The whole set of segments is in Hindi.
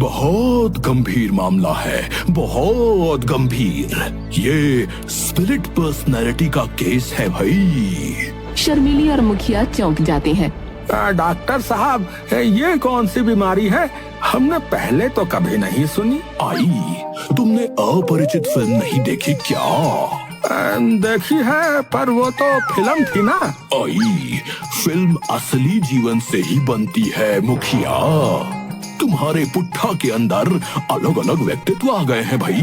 बहुत गंभीर मामला है, बहुत गंभीर। ये स्पिलिट पर्सनैलिटी का केस है भाई। शर्मीली और मुखिया चौंक जाते हैं। डॉक्टर साहब, ये कौन सी बीमारी है? हमने पहले तो कभी नहीं सुनी। आई, तुमने अपरिचित फिल्म नहीं देखी क्या? देखी है, पर वो तो फिल्म थी ना। आई, फिल्म असली जीवन से ही बनती है मुखिया। तुम्हारे पुट्ठा के अंदर अलग अलग व्यक्तित्व आ गए हैं भाई।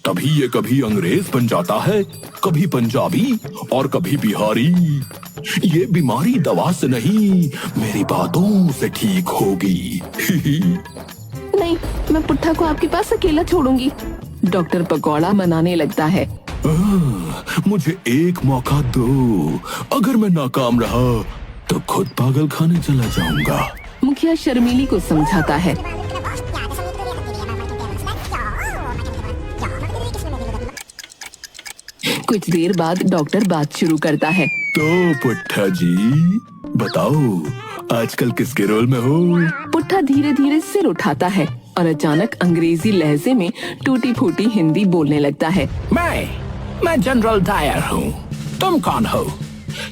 तभी ये कभी अंग्रेज बन जाता है, कभी पंजाबी और कभी बिहारी। ये बीमारी दवा से नहीं, मेरी बातों से ठीक होगी। नहीं, मैं पुट्ठा को आपके पास अकेला छोड़ूंगी। डॉक्टर पकौड़ा मनाने लगता है। मुझे एक मौका दो, अगर मैं नाकाम रहा तो खुद पागल खाने चला जाऊंगा। मुखिया शर्मीली को समझाता है। कुछ देर बाद डॉक्टर बात शुरू करता है। तो पुट्ठा जी बताओ, आजकल किसके रोल में हो? पुट्ठा धीरे धीरे सिर उठाता है और अचानक अंग्रेजी लहजे में टूटी फूटी हिंदी बोलने लगता है। मैं जनरल डायर हूँ। तुम कौन हो?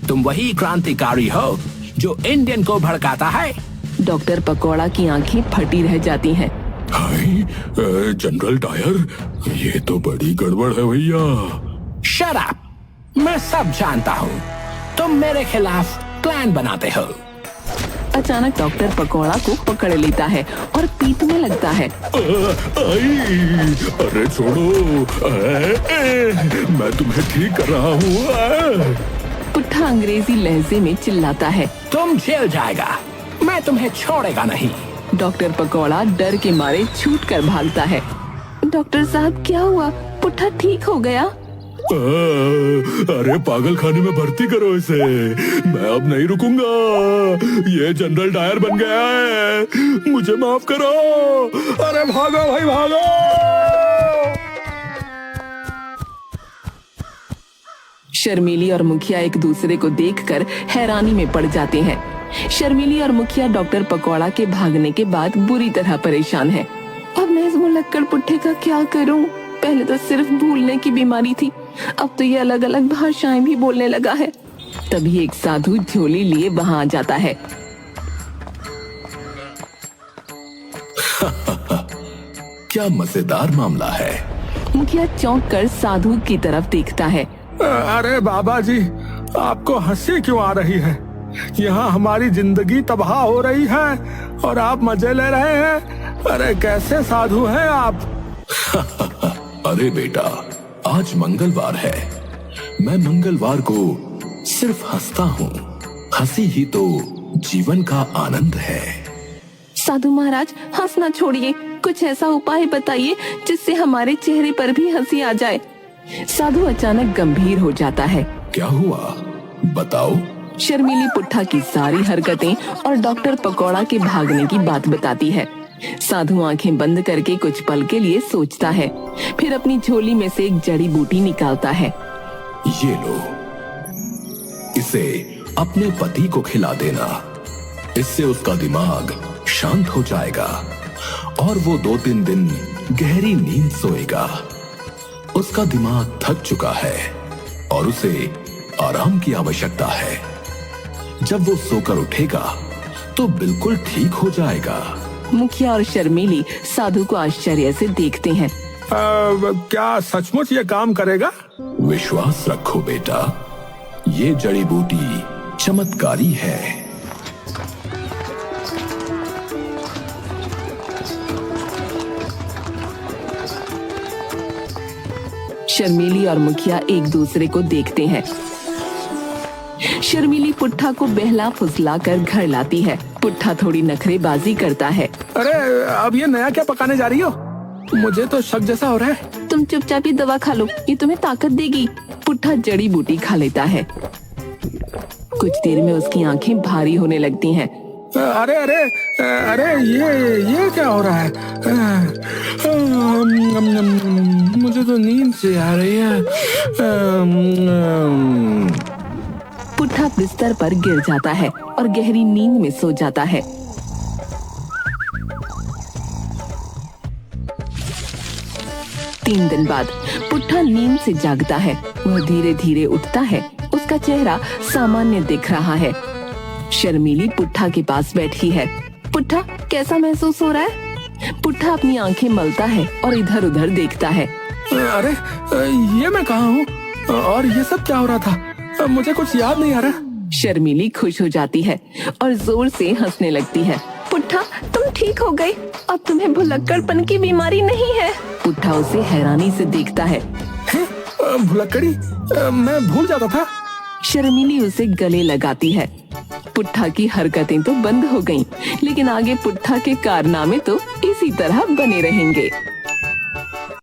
तुम वही क्रांतिकारी हो जो इंडियन को भड़काता है? डॉक्टर पकौड़ा की आंखें फटी रह जाती हैं। जनरल डायर, ये तो बड़ी गड़बड़ है भैया। Shut up! मैं सब जानता हूँ। तुम मेरे खिलाफ प्लान बनाते हो। अचानक डॉक्टर पकौड़ा को पकड़ लेता है और पीटने लगता है। अरे छोड़ो, मैं तुम्हें ठीक कर रहा हूँ। पुट्ठा अंग्रेजी लहजे में चिल्लाता है। तुम जेल जाएगा, मैं तुम्हें छोड़ेगा नहीं। डॉक्टर पकौड़ा डर के मारे छूट कर भागता है। डॉक्टर साहब, क्या हुआ? पुट्ठा ठीक हो गया? अरे पागल खाने में भर्ती करो इसे, मैं अब नहीं रुकूंगा। ये जनरल डायर बन गया है, मुझे माफ करो। अरे भागो भाई भागो। शर्मीली और मुखिया एक दूसरे को देखकर हैरानी में पड़ जाते हैं। शर्मीली और मुखिया डॉक्टर पकौड़ा के भागने के बाद बुरी तरह परेशान है। अब मैं इस मुलक्कड़ पुट्ठे का क्या करूं? पहले तो सिर्फ भूलने की बीमारी थी, अब तो ये अलग अलग भाषाएं भी बोलने लगा है। तभी एक साधु झोली लिए वहां आ जाता है। क्या मजेदार मामला है। मुखिया चौंक कर साधु की तरफ देखता है। अरे बाबा जी, आपको हंसी क्यों आ रही है? यहाँ हमारी जिंदगी तबाह हो रही है और आप मजे ले रहे हैं। अरे कैसे साधु हैं आप? अरे बेटा, आज मंगलवार है। मैं मंगलवार को सिर्फ हंसता हूँ। हंसी ही तो जीवन का आनंद है। साधु महाराज, हंसना छोड़िए, कुछ ऐसा उपाय बताइए जिससे हमारे चेहरे पर भी हंसी आ जाए। साधु अचानक गंभीर हो जाता है। क्या हुआ, बताओ। शर्मीली पुट्ठा की सारी हरकतें और डॉक्टर पकौड़ा के भागने की बात बताती है। साधु आंखें बंद करके कुछ पल के लिए सोचता है, फिर अपनी झोली में से एक जड़ी बूटी निकालता है। ये लो, इसे अपने पति को खिला देना। इससे उसका दिमाग शांत हो जाएगा और वो 2-3 दिन गहरी नींद सोएगा। उसका दिमाग थक चुका है और उसे आराम की आवश्यकता है। जब वो सोकर उठेगा तो बिल्कुल ठीक हो जाएगा। मुखिया और शर्मीली साधु को आश्चर्य से देखते हैं। क्या सचमुच ये काम करेगा? विश्वास रखो बेटा, ये जड़ी बूटी चमत्कारी है। शर्मीली और मुखिया एक दूसरे को देखते हैं। शर्मीली पुट्ठा को बहला फुसला कर घर लाती है। पुट्ठा थोड़ी नखरेबाजी करता है। अरे अब ये नया क्या पकाने जा रही हो? मुझे तो शक जैसा हो रहा है। तुम चुपचाप ही दवा खा लो, ये तुम्हें ताकत देगी। पुट्ठा जड़ी बूटी खा लेता है। कुछ देर में उसकी आंखें भारी होने लगती हैं। अरे अरे अरे ये क्या हो रहा है? मुझे तो नींद से आ रही है। पुट्ठा बिस्तर पर गिर जाता है और गहरी नींद में सो जाता है। 3 दिन बाद पुट्ठा नींद से जागता है। वह धीरे धीरे उठता है। उसका चेहरा सामान्य दिख रहा है। शर्मीली पुट्ठा के पास बैठी है। पुट्ठा, कैसा महसूस हो रहा है? पुट्ठा अपनी आंखें मलता है और इधर उधर देखता है। अरे ये मैं कहाँ हूँ और ये सब क्या हो रहा था? मुझे कुछ याद नहीं आ रहा। शर्मीली खुश हो जाती है और जोर से हंसने लगती है। पुट्ठा, तुम ठीक हो गए। अब तुम्हें भुलक्कड़पन की बीमारी नहीं है। पुट्ठा उसे हैरानी से देखता है। भुलक्कड़ी? मैं भूल जाता था। शर्मीली उसे गले लगाती है। पुट्ठा की हरकतें तो बंद हो गईं, लेकिन आगे पुट्ठा के कारनामे तो इसी तरह बने रहेंगे।